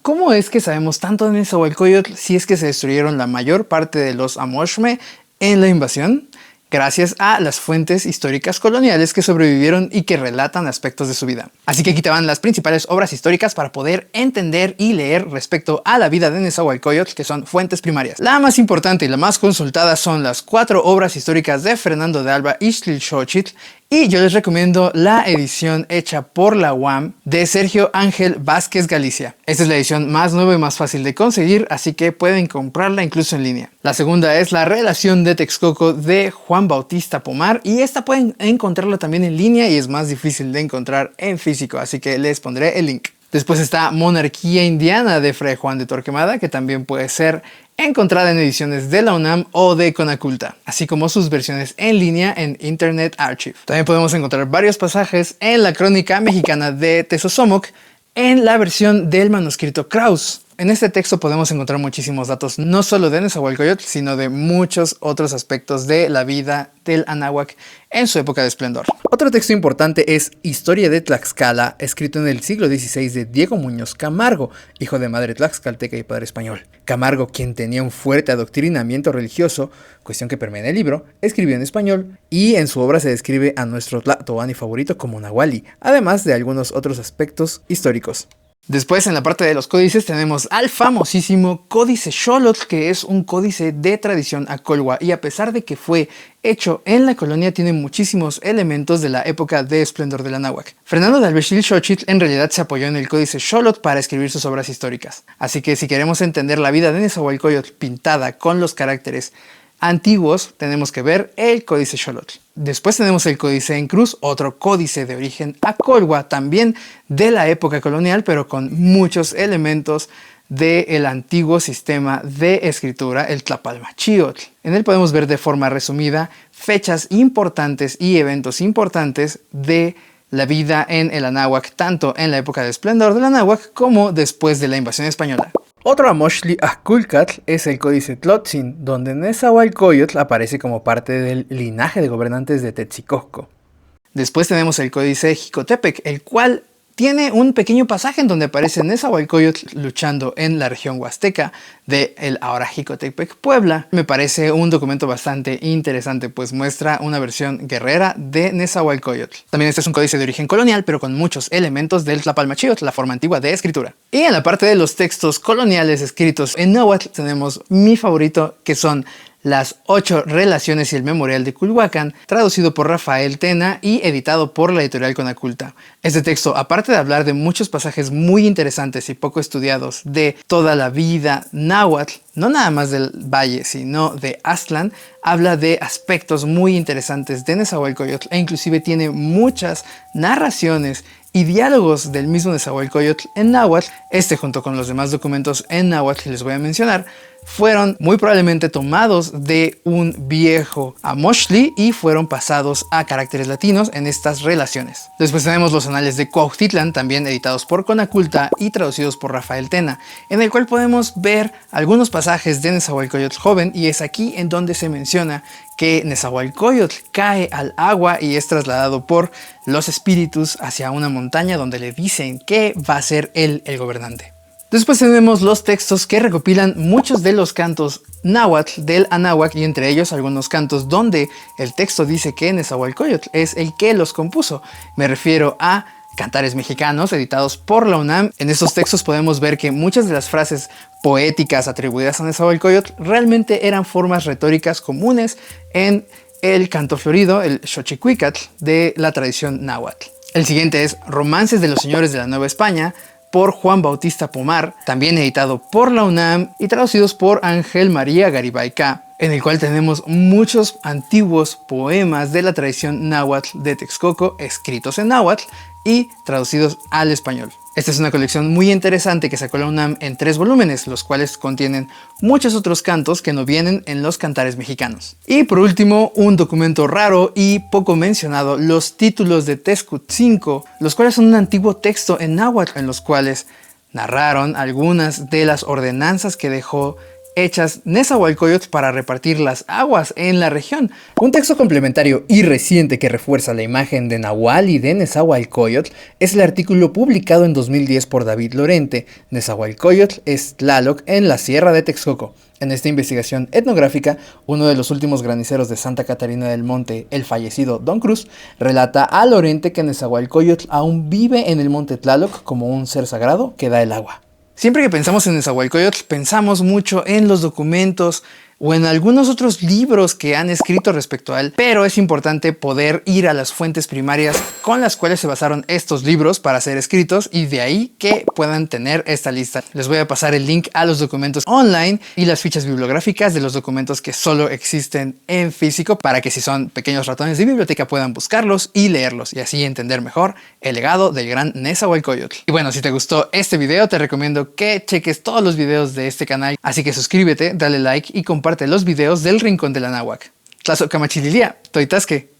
¿Cómo es que sabemos tanto de Nezahualcóyotl si es que se destruyeron la mayor parte de los Amoxme en la invasión? Gracias a las fuentes históricas coloniales que sobrevivieron y que relatan aspectos de su vida. Así que aquí te van las principales obras históricas para poder entender y leer respecto a la vida de Nezahualcóyotl, que son fuentes primarias. La más importante y la más consultada son las 4 obras históricas de Fernando de Alba Ixtlilxóchitl, y yo les recomiendo la edición hecha por la UAM de Sergio Ángel Vázquez Galicia. Esta es la edición más nueva y más fácil de conseguir, así que pueden comprarla incluso en línea. La segunda es la Relación de Texcoco de Juan Bautista Pomar, y esta pueden encontrarla también en línea y es más difícil de encontrar en físico, así que les pondré el link. Después está Monarquía Indiana de Fray Juan de Torquemada, que también puede ser encontrada en ediciones de la UNAM o de Conaculta, así como sus versiones en línea en Internet Archive. También podemos encontrar varios pasajes en la Crónica Mexicana de Tezosomoc en la versión del manuscrito Kraus. En este texto podemos encontrar muchísimos datos, no solo de Nezahualcóyotl, sino de muchos otros aspectos de la vida del Anáhuac en su época de esplendor. Otro texto importante es Historia de Tlaxcala, escrito en el siglo XVI de Diego Muñoz Camargo, hijo de madre tlaxcalteca y padre español. Camargo, quien tenía un fuerte adoctrinamiento religioso, cuestión que permea en el libro, escribió en español, y en su obra se describe a nuestro tlatoani favorito como Nahuali, además de algunos otros aspectos históricos. Después, en la parte de los códices, tenemos al famosísimo Códice Xolotl, que es un códice de tradición acolhua, y a pesar de que fue hecho en la colonia, tiene muchísimos elementos de la época de esplendor de la náhuatl. Fernando de Alba Ixtlilxóchitl en realidad se apoyó en el Códice Xolotl para escribir sus obras históricas. Así que si queremos entender la vida de Nezahualcóyotl pintada con los caracteres antiguos, tenemos que ver el Códice Xolotl. Después tenemos el Códice en Cruz, otro códice de origen acolhua, también de la época colonial, pero con muchos elementos del antiguo sistema de escritura, el Tlapalmachiotl. En él podemos ver de forma resumida fechas importantes y eventos importantes de la vida en el Anáhuac, tanto en la época de esplendor del Anáhuac como después de la invasión española. Otro Amoxtli Ajculcatl es el Códice Tlotzin, donde Nezahualcóyotl aparece como parte del linaje de gobernantes de Tetzicosco. Después tenemos el Códice Jicotepec, el cual tiene un pequeño pasaje en donde aparece Nezahualcóyotl luchando en la región huasteca de el ahora Jicotepec, Puebla. Me parece un documento bastante interesante, pues muestra una versión guerrera de Nezahualcóyotl. También este es un códice de origen colonial, pero con muchos elementos del Tlapalmachiotl, la forma antigua de escritura. Y en la parte de los textos coloniales escritos en náhuatl tenemos mi favorito, que son las 8 relaciones y el memorial de Culhuacán, traducido por Rafael Tena y editado por la editorial Conaculta. Este texto, aparte de hablar de muchos pasajes muy interesantes y poco estudiados de toda la vida náhuatl, no nada más del valle, sino de Aztlán, habla de aspectos muy interesantes de Nezahualcóyotl e inclusive tiene muchas narraciones y diálogos del mismo Nezahualcóyotl en náhuatl. Este, junto con los demás documentos en náhuatl que les voy a mencionar, fueron muy probablemente tomados de un viejo Amoxtli y fueron pasados a caracteres latinos en estas relaciones. Después tenemos los anales de Cuautitlán, también editados por Conaculta y traducidos por Rafael Tena, en el cual podemos ver algunos pasajes de Nezahualcóyotl joven, y es aquí en donde se menciona que Nezahualcóyotl cae al agua y es trasladado por los espíritus hacia una montaña donde le dicen que va a ser él el gobernante. Después tenemos los textos que recopilan muchos de los cantos náhuatl del Anáhuac, y entre ellos algunos cantos donde el texto dice que Nezahualcóyotl es el que los compuso. Me refiero a Cantares Mexicanos, editados por la UNAM. En estos textos podemos ver que muchas de las frases poéticas atribuidas a Nezahualcóyotl realmente eran formas retóricas comunes en el canto florido, el Xochicuicatl, de la tradición náhuatl. El siguiente es Romances de los Señores de la Nueva España, por Juan Bautista Pomar, también editado por la UNAM y traducidos por Ángel María Garibay K, en el cual tenemos muchos antiguos poemas de la tradición náhuatl de Texcoco, escritos en náhuatl y traducidos al español. Esta es una colección muy interesante que sacó la UNAM en 3 volúmenes, los cuales contienen muchos otros cantos que no vienen en los cantares mexicanos. Y por último, un documento raro y poco mencionado, los títulos de Tezcutzinco, los cuales son un antiguo texto en náhuatl en los cuales narraron algunas de las ordenanzas que dejó hechas Nezahualcóyotl para repartir las aguas en la región. Un texto complementario y reciente que refuerza la imagen de Nahual y de Nezahualcóyotl es el artículo publicado en 2010 por David Lorente, Nezahualcóyotl es Tlaloc en la Sierra de Texcoco. En esta investigación etnográfica, uno de los últimos graniceros de Santa Catarina del Monte, el fallecido Don Cruz, relata a Lorente que Nezahualcóyotl aún vive en el monte Tlaloc como un ser sagrado que da el agua. Siempre que pensamos en Nezahualcóyotl, pensamos mucho en los documentos o en algunos otros libros que han escrito respecto a él, pero es importante poder ir a las fuentes primarias con las cuales se basaron estos libros para ser escritos y de ahí que puedan tener esta lista. Les voy a pasar el link a los documentos online y las fichas bibliográficas de los documentos que solo existen en físico para que si son pequeños ratones de biblioteca puedan buscarlos y leerlos y así entender mejor el legado del gran Nezahualcóyotl. Y bueno, si te gustó este video te recomiendo que cheques todos los videos de este canal, así que suscríbete, dale like y comparte los videos del Rincón de la Náhuac. Tlazohcamachililia, toitasque.